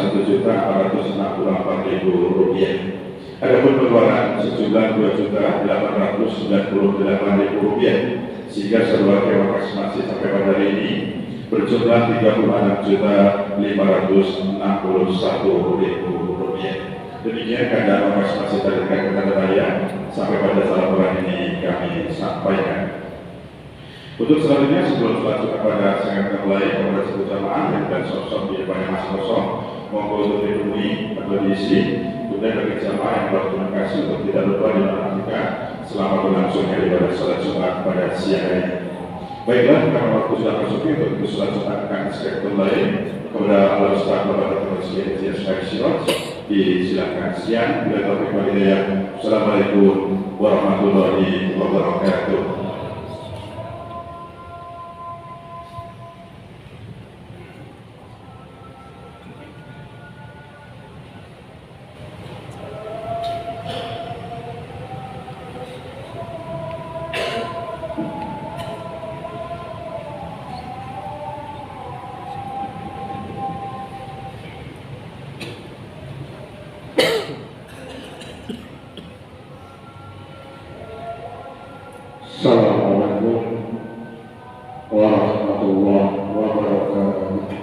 Rp1.464.000. Adapun pengeluaran sejumlah Rp2.898.000 sehingga seluruh Dewan Kasmasi sampai pada hari ini berjumlah Rp36.561.000. Demikian keadaan Kasmasi terkait dengan raya sampai pada laporan ini kami sampaikan. Untuk selanjutnya sebelum selanjutnya pada sangat mulai kepada sebuah jamaah dan sosok di depannya masih kosong monggo untuk dipenuhi atau diisi. Kemudian bagi jamaah yang berterima kasih untuk tidak lupa dilanjutkan selama berlangsungnya ibadah salat Jumat pada siang hari. Baiklah, karena waktu sudah masuk untuk selanjutnya akan sektor lain kepada Allah Ustaz Bapak Presiden Sirot disilakan siang. Bila taufiq wal hidayah. Assalamualaikum warahmatullahi wabarakatuh. Assalamualaikum warahmatullahi wabarakatuh.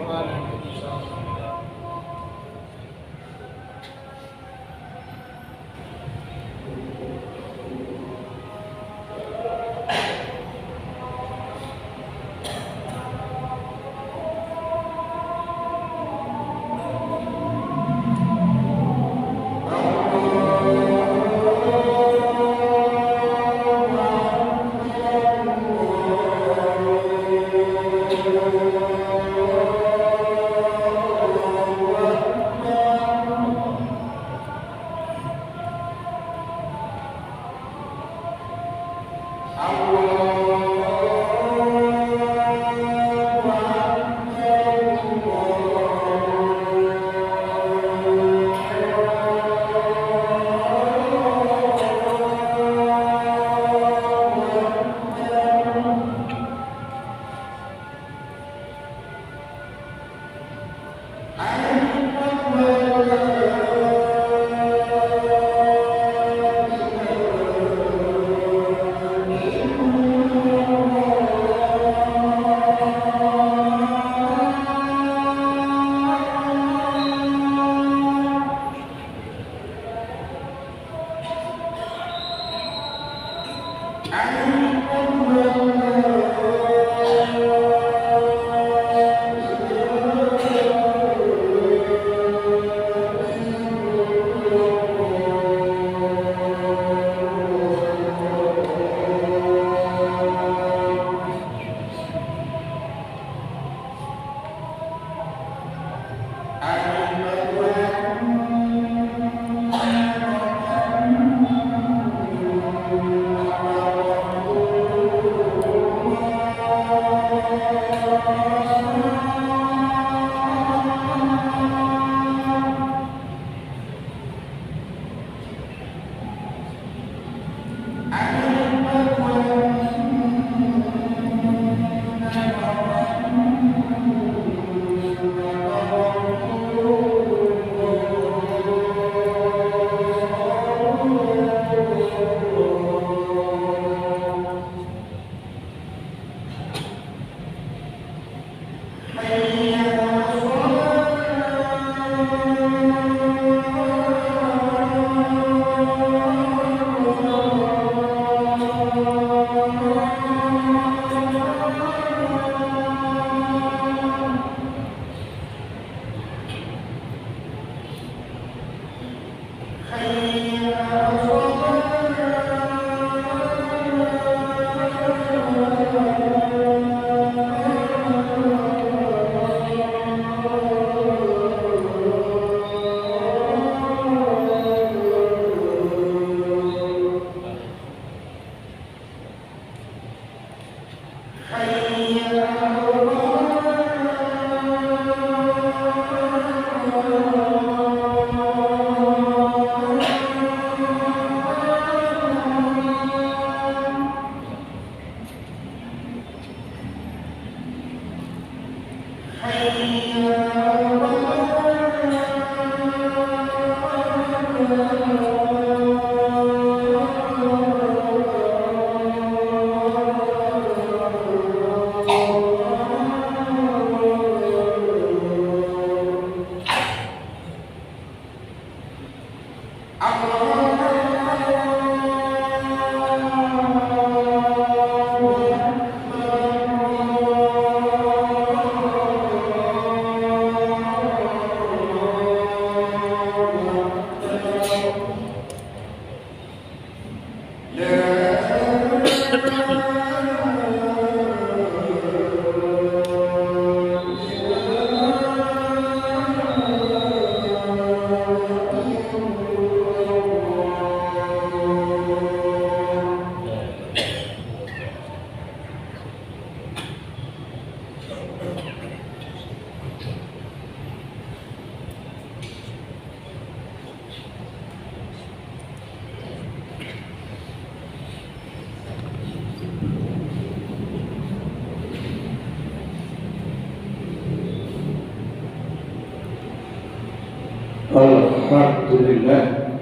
Alhamdulillah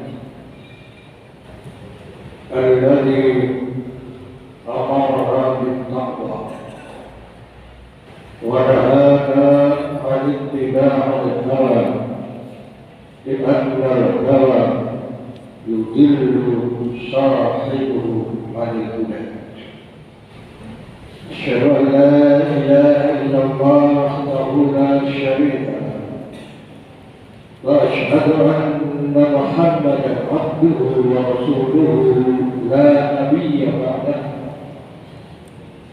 alladzi amara bittaqwa wa nahana 'anil ittiba'il hawa li'anna al-hawa yudillu sahibahu 'anil huda. Asyhadu an la ilaha illallah wahdahu la syarika lahu وأشهد أن محمدا عبده ورسوله لا نبي بعده.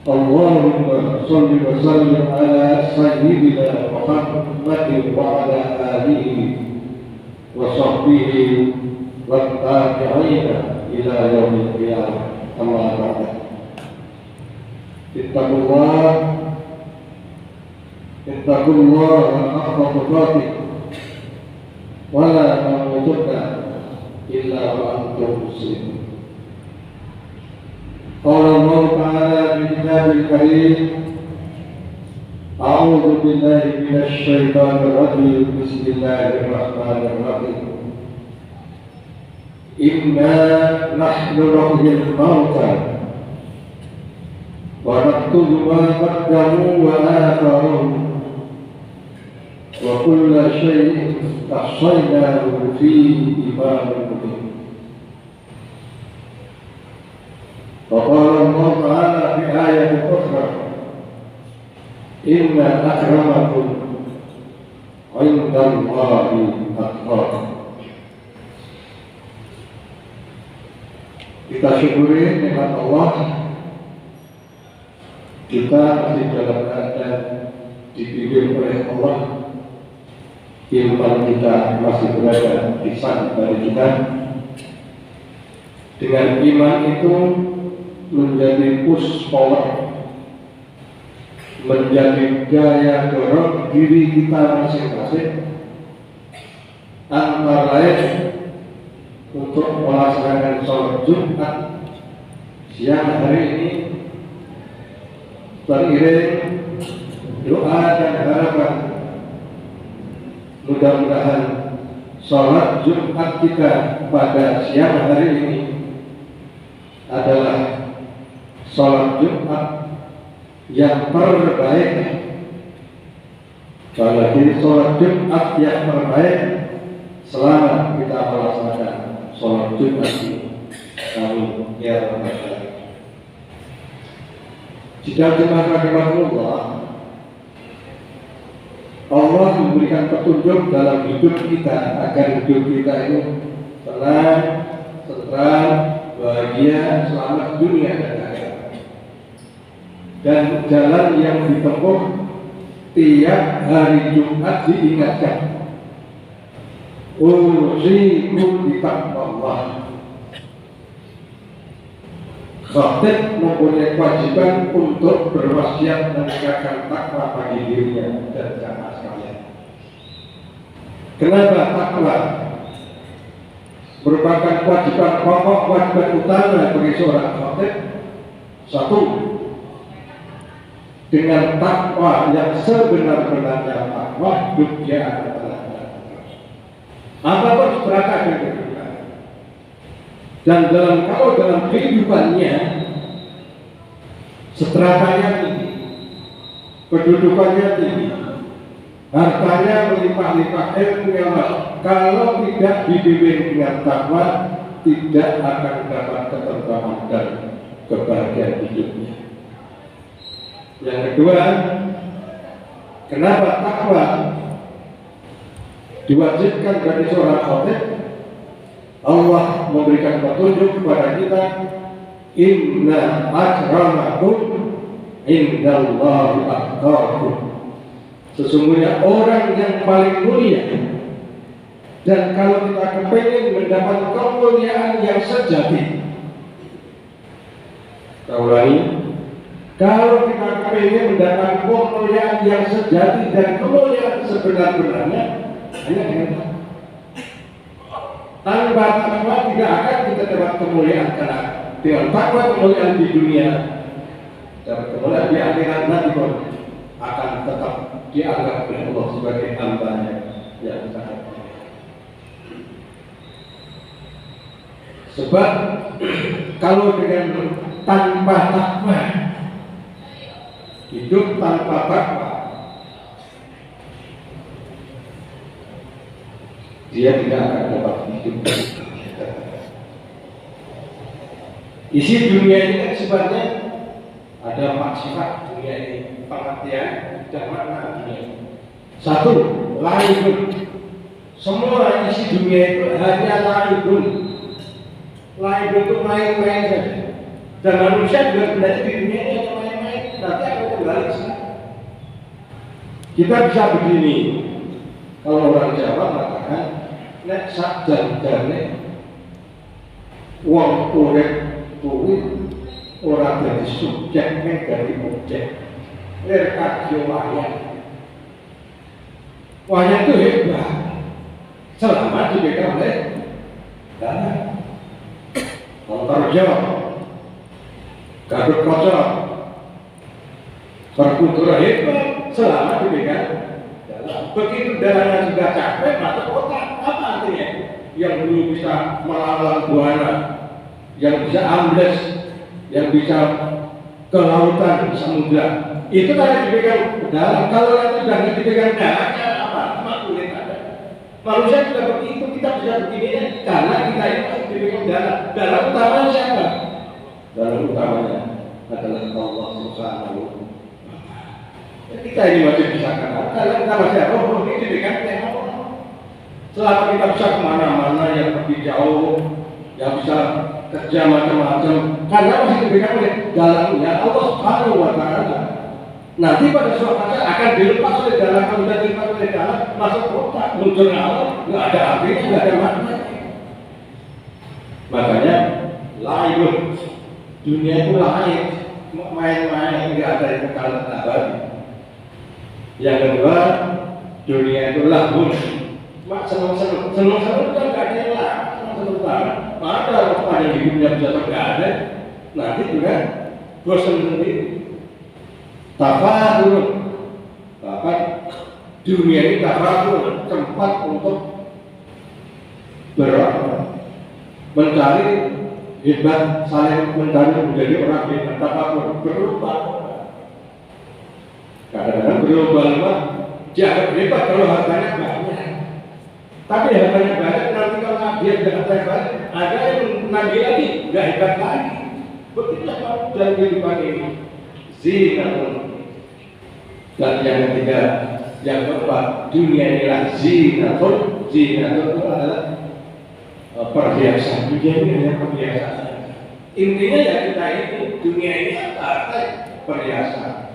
اللهم صل وسلم على سيدنا محمد وعلى آله وصحبه والتابعين إلى يوم القيامة. أما بعد، اتقوا الله حق تقاته ولا تموتن إلا وأنتم مسلمون. قال الله تعالى في كتابه الكريم: أعوذ بالله من الشيطان الرجيم. بسم الله الرحمن الرحيم. إنا نحن نحيي الموتى ونكتب ما قدموا وآثارهم وكل شيء أحصيناه في إمام مبين. وقال الله تعالى في آية أخرى: إن أكرمكم عند الله أتقاكم. Kita syukuri nikmat Allah, kita masih dalam keadaan dibimbing oleh Allah. Iman kita masih berada di sana dari kita. Dengan iman itu menjadi push power, menjadi daya dorong diri kita masing-masing, antara lain untuk melaksanakan sholat Jumat siang hari ini teriring doa dan harapan. Mudah-mudahan sholat Jumat kita pada siang hari ini adalah sholat Jumat yang terbaik. Jadi sholat Jumat yang terbaik selama kita melaksanakan sholat Jumat ini. Amin ya rabbal alamin. Jika jemaah rahimahullah, Allah memberikan petunjuk dalam hidup kita agar hidup kita itu tenang, tentram, bahagia, selamat dunia dan akhirat. Dan jalan yang ditempuh tiap hari Jumat diingatkan, usikum bitaqwallah. Khatib mempunyai kewajiban untuk berwasiat menegakkan takwa bagi dirinya dan jamaah sekalian. Kenapa takwa merupakan kewajiban pokok, kewajiban utama bagi seorang khatib? Satu, dengan takwa yang sebenar-benarnya takwa, hidup dia akan tenang. Apapun seberapa kehidupan, Dan kalau dalam kehidupannya stratanya tinggi, kedudukannya tinggi, hartanya melimpah-limpah, ilmunya kalau tidak dibimbing dengan takwa, tidak akan dapat ketentraman dan kebahagiaan hidupnya. Yang kedua, kenapa takwa diwajibkan bagi seorang khatib? Allah memberikan petunjuk kepada kita, inna akramakum indallahi atqakum. Sesungguhnya orang yang paling mulia, dan kalau kita kepingin mendapat kemuliaan yang sejati, kalau kita kepingin mendapat kemuliaan yang sejati dan kemuliaan sebenar-benarnya, hanya dengan tanpa takwa tidak akan kita dapat kemuliaan, karena dengan takwa kemuliaan di dunia dan kemuliaan di akhirat nanti pun akan tetap dianggap oleh Allah sebagai hamba-Nya yang sangat mulia. Sebab kalau dengan tanpa takwa, hidup tanpa takwa, dia tidak akan dapat hidup. Isi dunia ini kan sebenarnya ada 4 sifat dunia ini, pengertian dan makna dunia. 1, laibun. Semua isi dunia itu hanya laibun. Laibun itu main-main saja. Dan manusia juga sebenarnya di dunia ini hanya main-main. Nanti akan kembali ke sana. Kita bisa begini, kalau orang Jawa mengatakan, nek sak jan-jane wong urip kuwi ora dadi subjek nek dadi objek. Lir kadyo wayang. Wayang itu hebat. Selama dipegang oleh dana. Montorjo, Gatot Kaca, Perkutur hebat selama dipegang. Begitu darahnya sudah capek, masuk otak. Apa artinya? Yang dulu bisa melawan buana, yang bisa ambles, yang bisa ke lautan, samudra, itu kan dipegang dalam. Kalau itu sudah dipegang darahnya, apa? Cuma kulit ada. Manusia juga begitu, kita bisa begini karena kita ini masih dipegang dalam. Dalam utamanya siapa? Dalam utamanya adalah Allah Subhanahu wa Ta'ala. Kita ini wajib bisa kenal. Kalau kita masih roh ini dipegang Allah. Selama kita bisa kemana-mana, yang pergi jauh, yang bisa kerja macam-macam, karena masih dipegang oleh dalamnya Allah Subhanahu wa Ta'ala. Nanti pada suatu saat akan dilepas oleh dalam, kalau sudah dilepas oleh dalam, masuk otak, muncul Allah, nggak ada artinya, nggak ada makna. Makanya lain, dunia itu lain, main-main, nggak ada yang kekal abadi. Yang kedua, dunia itu lahun. Mak senang-senang itu kan gak ada yang lah, senang-senang. Maka pada hidupnya bisa tergada, nanti juga bosan sendiri. Tafakur, dunia ini tafakur, tempat untuk mencari hebat, saling mencari menjadi orang hebat. Tafakur berubah. Kadang-kadang berubah-ubah, dianggap hebat kalau hartanya banyak. Tapi hartanya banyak, nanti kalau dia tidak hebat, ada yang nanti lagi, nggak hebat lagi. Begitulah dalam kehidupan ini. Zinatun. Dan yang ketiga, yang keempat, dunia inilah zinatun. Zinatun itu adalah perhiasan. Dunia ini hanya perhiasan. Intinya ya kita ini, dunia ini apa? Perhiasan.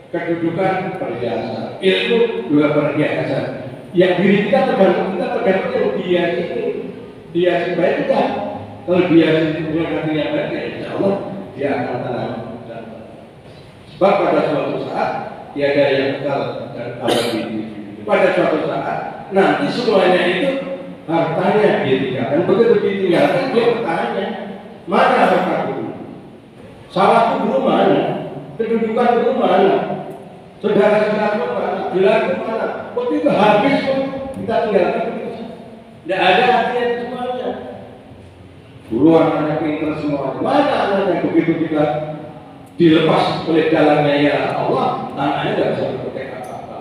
Kedudukan perhiasan, ilmu juga perhiasan. Yang diri kita tergantung dia baik kita. Kalau dia dengan hatinya baik, ya insya Allah dia akan tenang. Sebab pada suatu saat tiada yang kekal dan abadi. Pada suatu saat nanti semuanya itu hartanya dia tinggalkan. Begitu ditinggalkan dia bertanya, mana hartaku? Sawahku dulu mana? Kedudukan dulu mana? Saudara-saudara mana? Gelarku mana? Kok itu habis pun kita tinggalkan begitu. Tidak ada artinya semuanya. Dulu anaknya pintar semua. Mana anaknya begitu kita dilepas oleh jalannya ya Allah, anaknya tidak bisa berbuat apa-apa.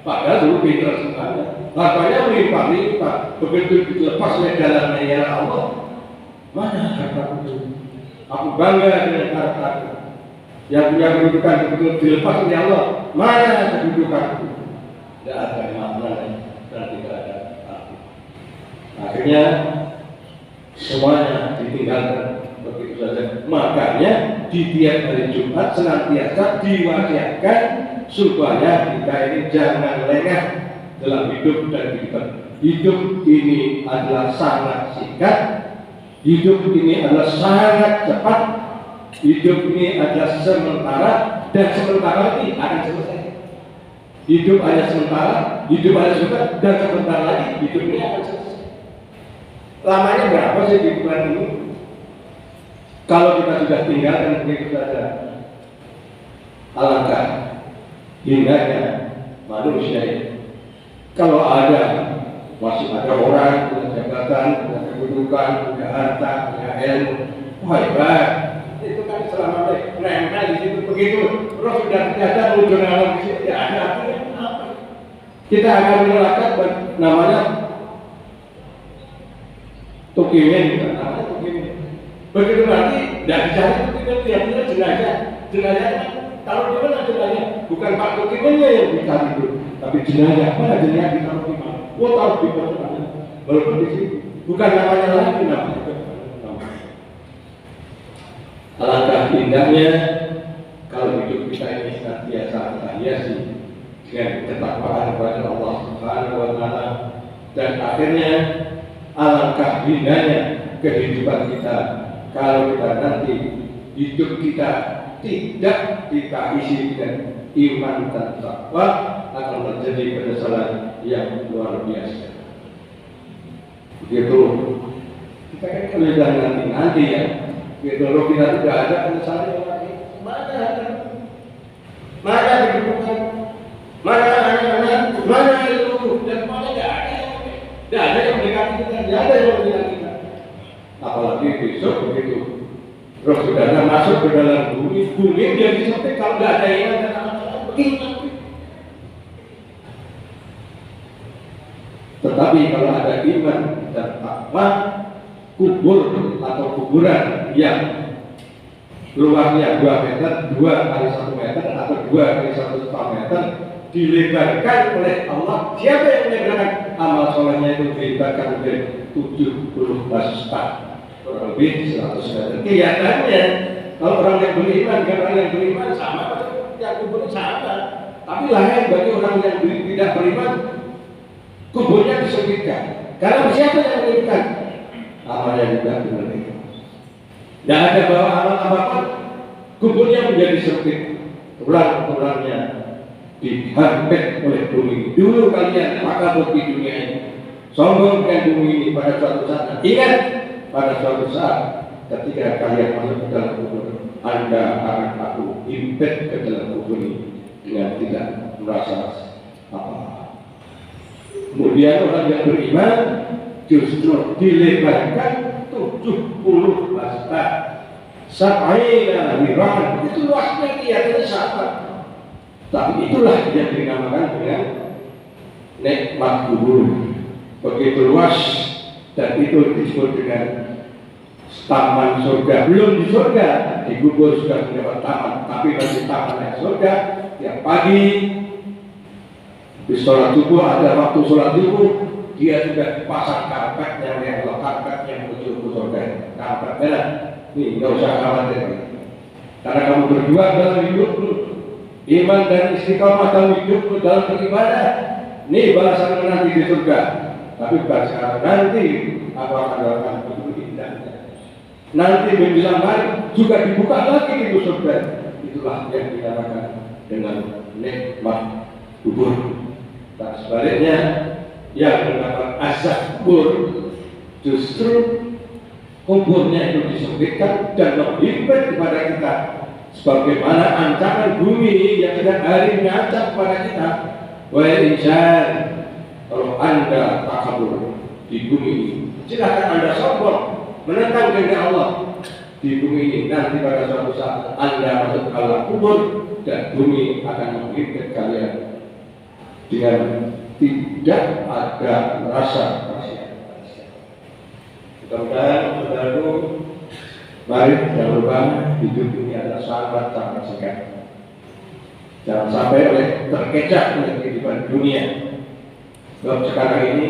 Padahal dulu pintar semuanya. Hartanya melimpah-limpah. Begitu dilepas oleh jalannya ya Allah, mana harta itu? Aku bangga dengan hartaku. Yang punya kedudukan betul dilepas oleh Allah, mana kedudukanku? Tidak ada makna dan tidak ada arti. Akhirnya semuanya ditinggalkan begitu saja. Makanya di tiap hari Jumat senantiasa diwasiatkan supaya kita ini jangan lengah dalam hidup dan kehidupan. Hidup ini adalah sangat singkat, hidup ini adalah sangat cepat, hidup ini adalah sementara dan sementara ini akan selesai. Hidup hanya sementara, hidup hanya sebentar dan sebentar lagi hidup ini akan selesai. Lamanya berapa sih di bulan ini? Kalau kita sudah tinggalkan begitu saja, alangkah indahnya manusia ini. Kalau masih ada orang punya jabatan, punya kedudukan, punya harta, punya ilmu, wah hebat. Itu kan selama nempel di situ begitu. Terus sudah ternyata muncul alam di situ, ya ada artinya apa? Kita akan menyalakan namanya tukimin, namanya tukimin. Begitu nanti tidak dicari tukimin, lihatnya jenazah. Jenazah taruh di mana jenazah? Bukan Pak Tukiminnya yang dicari itu, tapi jenazah. Mana jenazah ditaruh di mana? Oh taruh di mana? Walaupun di sini bukan namanya lagi namanya. Alangkah indahnya kalau hidup kita ini senantiasa kita hiasi dengan ketakwaan kepada Allah Subhanahu wa Ta'ala, dan akhirnya alangkah indahnya kehidupan kita kalau kita nanti hidup kita tidak kita isi dengan iman dan takwa, akan terjadi penyesalan yang luar biasa. Begitu kita kan kalau nanti ya. Gitu, kalau kita tidak ada penyesalan lagi, mana ada? Mana kehidupan? Mana anak-anak? Mana ilmu? Dan mana tidak ada yang mendekati kita, tidak ada yang mendekati kita. Apalagi besok begitu. Terus saudara masuk ke dalam bumi dia disempit kalau tidak ada iman dan anak-anak begitu. Tetapi kalau ada iman dan takwa, kubur atau kuburan yang luasnya 2 meter, 2 kali 1 meter atau 2 kali 1,5 meter dilebarkan oleh Allah. Siapa yang melebarkan? Amal solehnya itu dilebarkan menjadi 70 paspat, kurang lebih 100 meter. Kelihatannya kalau orang yang beriman dengan orang yang beriman sama, yang kubur sama. Tapi lain bagi orang yang tidak beriman, kuburnya disempitkan. Karena siapa yang menentukan? Amalnya juga benar. Tidak ada bawa amal apapun, kuburnya menjadi sempit, ular-ularnya dihampit oleh bumi. Dulu kalian maka di dunia ini, sombong dengan bumi ini pada suatu saat. Ingat, pada suatu saat ketika kalian masuk ke dalam kubur, Anda akan aku himpit ke dalam kubur ini dengan tidak merasa apa-apa. Kemudian orang yang beriman justru dilebarkan 70 hasta, sab'ina wiran. Itu luasnya kelihatannya sama, tapi itulah yang dinamakan dengan nikmat kubur. Begitu luas, dan itu disebut dengan taman surga. Belum di surga, di kubur sudah mendapat taman, tapi masih taman surga. Tiap pagi di sholat subuh, ada waktu sholat subuh, dia sudah pasang karpetnya, yang karpet yang menuju ke surga, karpet merah. Nih, nggak usah khawatir, karena kamu berjuang dalam hidup, iman dan istiqomah dalam hidup, dalam beribadah. Nih balasan nanti di surga. Tapi bukan sekarang, nanti aku akan doakan begitu indahnya. Nanti menjelang hari juga dibuka lagi pintu surga. Itulah yang dinamakan dengan nikmat kubur. Dan sebaliknya, yang mendapat azab kubur justru kuburnya itu disempitkan dan menghimpit kepada kita, sebagaimana ancaman bumi yang setiap hari mengancam kepada kita. Wahai insan, kalau Anda takabur di bumi ini, silakan Anda sombong, menentang kehendak Allah di bumi ini. Nanti pada suatu saat Anda masuk ke alam kubur dan bumi akan mengikat kalian dengan tidak ada rasa kasihan. Mudah-mudahan saudaraku, mari jangan lupa hidup ini adalah sangat singkat. Jangan sampai terkecoh oleh kehidupan dunia. Sebab sekarang ini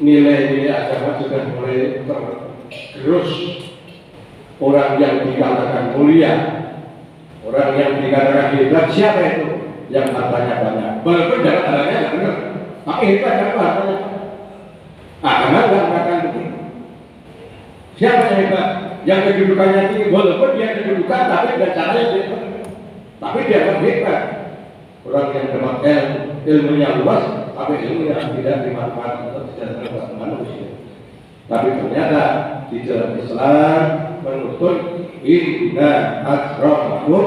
nilai-nilai agama sudah mulai tergerus. Orang yang dikatakan mulia, orang yang dikatakan hebat, siapa itu? Yang hartanya banyak. Walaupun dalam hartanya tidak benar, tapi hebat apa hartanya? Agama tidak mengatakan begitu. Siapa yang hebat? Yang kedudukannya tinggi, walaupun dia kedudukan, tapi tidak caranya hebat. Tapi dia hebat. Orang yang dapat ilmunya luas, tapi ilmunya tidak dimanfaatkan untuk kesejahteraan manusia. Tapi ternyata di dalam Islam menuntut inna akramakum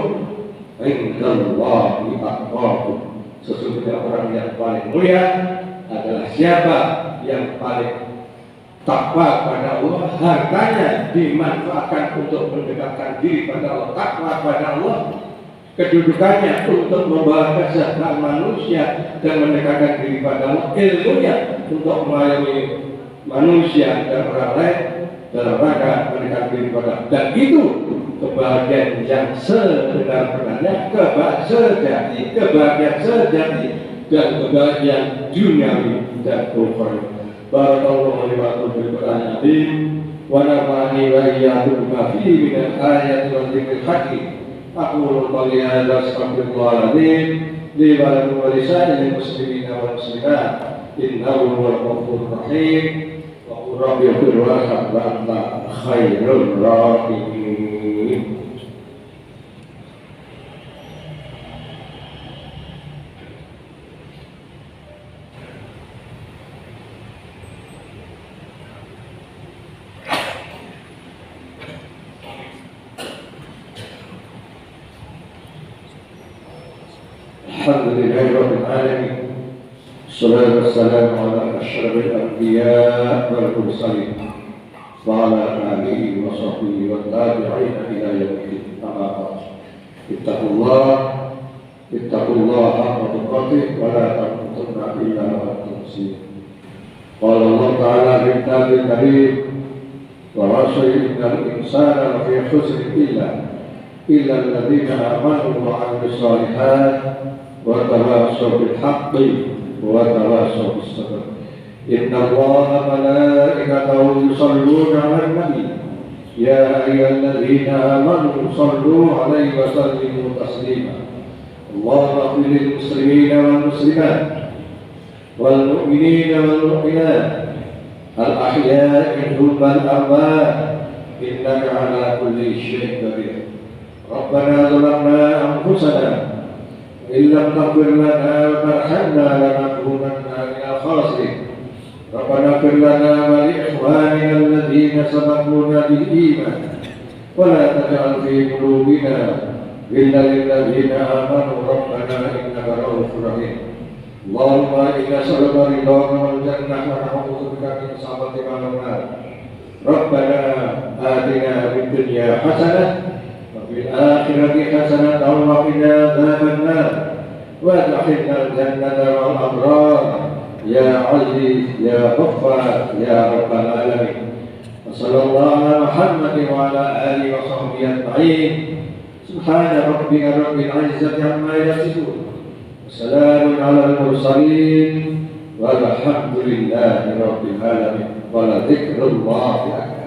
indallahi atqakum. Sesungguhnya orang yang paling mulia adalah siapa yang paling takwa pada Allah, hartanya dimanfaatkan untuk mendekatkan diri pada Allah, takwa pada Allah, kedudukannya untuk membawa kesejahteraan manusia dan mendekatkan diri pada Allah, ilmunya untuk melayani manusia dan orang lain dalam rangka mendekatkan diri pada Allah. Dan itu kebahagiaan yang sebenar-benarnya, kebahagiaan sejati dan kebahagiaan duniawi dan ukhrawi. Barakallahu li wa lakum bil Qur'anil azim wa nafa'ani wa iyyakum bima fihi min al-ayati wa dhikril hakim. Aqulu qawli hadza astaghfirullahal azim li wa lakum wa li sa'iril muslimina wal muslimat innahu huwal ghafurur rahim wa qul rabbi ighfir warham wa anta khairur rahimin. Alhamdulillahi rabbil alamin. Wassalatu wassalamu ala asyrafil anbiya wal mursalin wa ala alihi wa sahbihi wa tabi'in ila yaumil amma ba'd. Ittaqullaha haqqa tuqatih wa la tamutunna illa wa antum muslimun. Qala Allah ta'ala fil kitabil karim wa rasuli innal insana lafi khusr illa alladhina amanu wa 'amilus shalihat وتواصوا بالحق وتواصوا بالصبر. إن الله ملائكته يصلون على النبي يا أيها الذين آمنوا صلوا عليه وسلموا تسليما. اللهم اغفر للمسلمين والمسلمات والمؤمنين والمؤمنات الأحياء منهم والأموات إنك على كل شيء قدير. ربنا ظلمنا أنفسنا إن لم تغفر لنا وترحمنا لنكونن من الخاسرين. ربنا اغفر لنا ولإخواننا الذين سبقونا بالإيمان ولا تجعل في قلوبنا غلا للذين آمنوا ربنا إنك رؤوف رحيم. اللهم إنا نسألك رضاك والجنة ونعوذ بك من سخطك والنار. ربنا آتنا في الدنيا حسنة وفي الآخرة حسنة وقنا عذاب النار وادخلنا الجنة مع الأبرار يا عزيز يا غفار يا رب العالمين. وصلى الله على محمد وعلى آله وصحبه أجمعين. سبحان ربك رب العزة عما يصفون وسلام على المرسلين والحمد لله رب العالمين. ولذكر الله أكبر.